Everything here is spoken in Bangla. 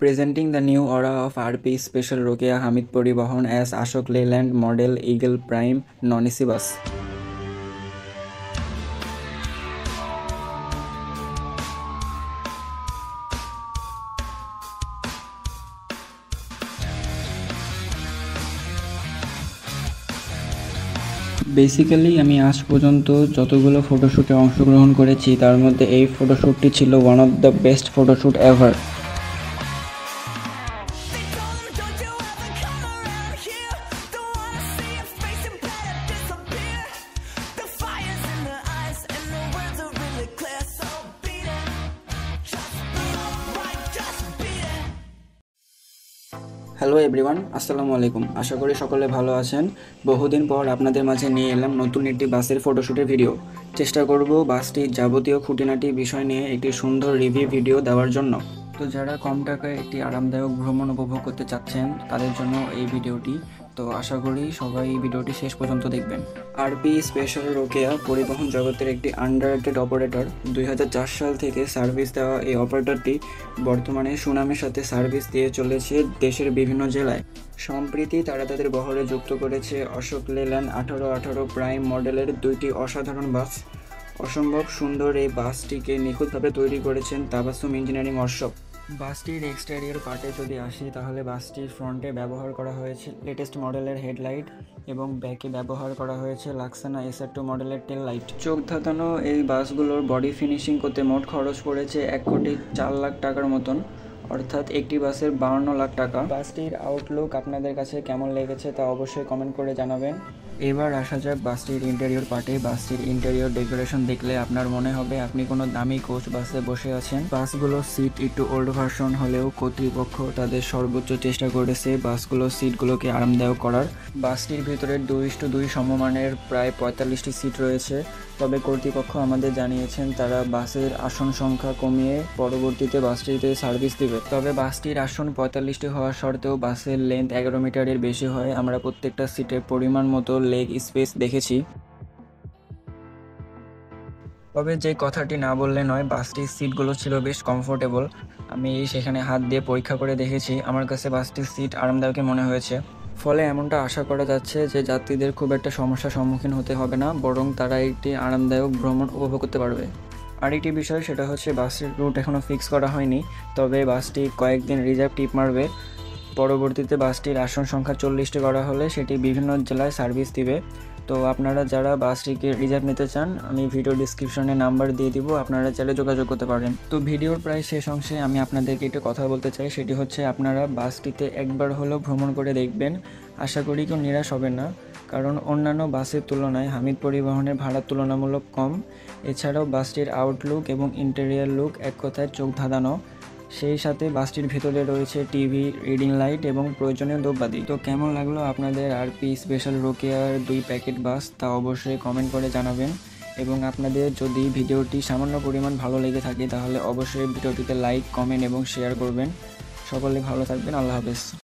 Presenting the new aura of RP Special Rokeya Hamid Paribahan as Ashok Leyland model Eagle Prime non-AC bus. Basically আমি আজ পর্যন্ত যতগুলো ফটোশ্যুটে অংশগ্রহণ করেছি তার মধ্যে এই ফটোশ্যুটটি ছিল one of the best photoshoot ever. Hello everyone, আসসালামু আলাইকুম। আশা করি সকলে ভালো আছেন। বহুদিন পর আপনাদের মাঝে নিয়ে এলাম নতুন একটি বাসের ফটোশ্যুটের ভিডিও। চেষ্টা করব বাসটির যাবতীয় খুঁটিনাটি বিষয় নিয়ে একটি সুন্দর রিভিউ ভিডিও দেওয়ার জন্য। তো যারা কম টাকায় একটি আরামদায়ক ভ্রমণ উপভোগ করতে চাচ্ছেন তাদের জন্য এই ভিডিওটি। তো আশা করি সবাই এই ভিডিওটি শেষ পর্যন্ত দেখবেন। আরপি স্পেশাল রোকেয়া পরিবহন জগতের একটি আন্ডাররেটেড অপারেটর। 2004 সাল থেকে সার্ভিস দেওয়া এই অপারেটরটি বর্তমানে সুনামের সাথে সার্ভিস দিয়ে চলেছে দেশের বিভিন্ন জেলায়। সম্প্রতি তারা তাদের বহরে যুক্ত করেছে অশোক লেল্যান্ড 1818 প্রাইম মডেলের দুইটি অসাধারণ বাস। অসম্ভব সুন্দর এই বাসটিকে নিখুঁতভাবে তৈরি করেছেন তাবাসসুম ইঞ্জিনিয়ারিং ওয়ার্কশপ। বাসটির এক্সটেরিয়র পার্টে যদি আসি তাহলে বাসটির ফ্রন্টে ব্যবহার করা হয়েছে লেটেস্ট মডেলের হেডলাইট এবং ব্যাকে ব্যবহার করা হয়েছে লাক্সানা SR2 মডেলের টেল লাইট। চোখ ধাঁধানো এই বাসগুলোর বডি ফিনিশিং করতে মোট খরচ পড়েছে 1,04,00,000 টাকার মতন, অর্থাৎ একটি বাসের 52 লাখ টাকা। বাসটির আউটলুক আপনাদের কাছে কেমন লেগেছে তা অবশ্যই কমেন্ট করে জানাবেন। এবার আসা যাক বাসটির ইন্টেরিয়র পার্টে। বাসটির ইন্টেরিয়র ডেকোরেশন দেখলে আপনার মনে হবে আপনি কোনো দামি কোচ বাসে বসে আছেন। বাসগুলোর সিট একটু ওল্ড ভার্সন হলেও কর্তৃপক্ষ তাদের সর্বোচ্চ চেষ্টা করেছে বাসগুলোর সিটগুলোকে আরামদায়ক করার। বাসটির ভিতরে 2:2 সমমানের প্রায় 45টি সিট রয়েছে। তবে কর্তৃপক্ষ আমাদের জানিয়েছেন তারা বাসের আসন সংখ্যা কমিয়ে পরবর্তীতে বাসটিতে সার্ভিস দেবে। তবে বাসটির আসন 45টি হওয়ার সত্ত্বেও বাসের লেন্থ 11 মিটারের বেশি হয়। আমরা প্রত্যেকটা সিটের পরিমাণ মতো লেগ স্পেস দেখেছি। তবে যে কথাটি না বললে নয়, বাসটির সিটগুলো ছিল বেশ কমফোর্টেবল। আমি সেখানে হাত দিয়ে পরীক্ষা করে দেখেছি, আমার কাছে বাসটির সিট আরামদায়ক মনে হয়েছে। ফলে এমনটা আশা করা যাচ্ছে যে যাত্রীদের খুব একটা সমস্যার সম্মুখীন হতে হবে না, বরং তারা একটি আরামদায়ক ভ্রমণ উপভোগ করতে পারবে। আরেকটি বিষয় সেটা হচ্ছে বাসের রুট এখনও ফিক্স করা হয়নি, তবে বাসটি কয়েকদিন রিজার্ভ টিপ মারবে। পরবর্তীতে বাসটির আসন সংখ্যা 40টি করা হলে সেটি বিভিন্ন জেলায় সার্ভিস দিবে। তো আপনারা যারা বাসটিকে রিজার্ভ নিতে চান আমি ভিডিও ডিসক্রিপশনে নাম্বার দিয়ে দিব, আপনারা চাইলে যোগাযোগ করতে পারেন। তো ভিডিওর প্রায় শেষ অংশে আমি আপনাদেরকে একটু কথা বলতে চাই, সেটি হচ্ছে আপনারা বাসটিতে একবার হলেও ভ্রমণ করে দেখবেন। আশা করি কেউ নিরাশ হবে না, কারণ অন্যান্য বাসের তুলনায় হামিদ পরিবহনের ভাড়া তুলনামূলক কম। এছাড়াও বাসটির আউটলুক এবং ইন্টেরিয়ার লুক এক কথায় চোখ ধাঁধানো। সেই সাথে বাসটির ভিতরে রয়েছে টিভি, রিডিং লাইট এবং প্রয়োজনীয় দ্রব্যাদি। তো কেমন লাগলো আপনাদের আরপি স্পেশাল রোকেয়ার 2 প্যাকেট বাস তা অবশ্যই কমেন্ট করে জানাবেন। এবং আপনাদের যদি ভিডিওটি সামান্য পরিমাণ ভালো লেগে থাকে তাহলে অবশ্যই ভিডিওটিতে লাইক, কমেন্ট এবং শেয়ার করবেন। সকলে ভালো থাকবেন। আল্লাহ হাফেজ।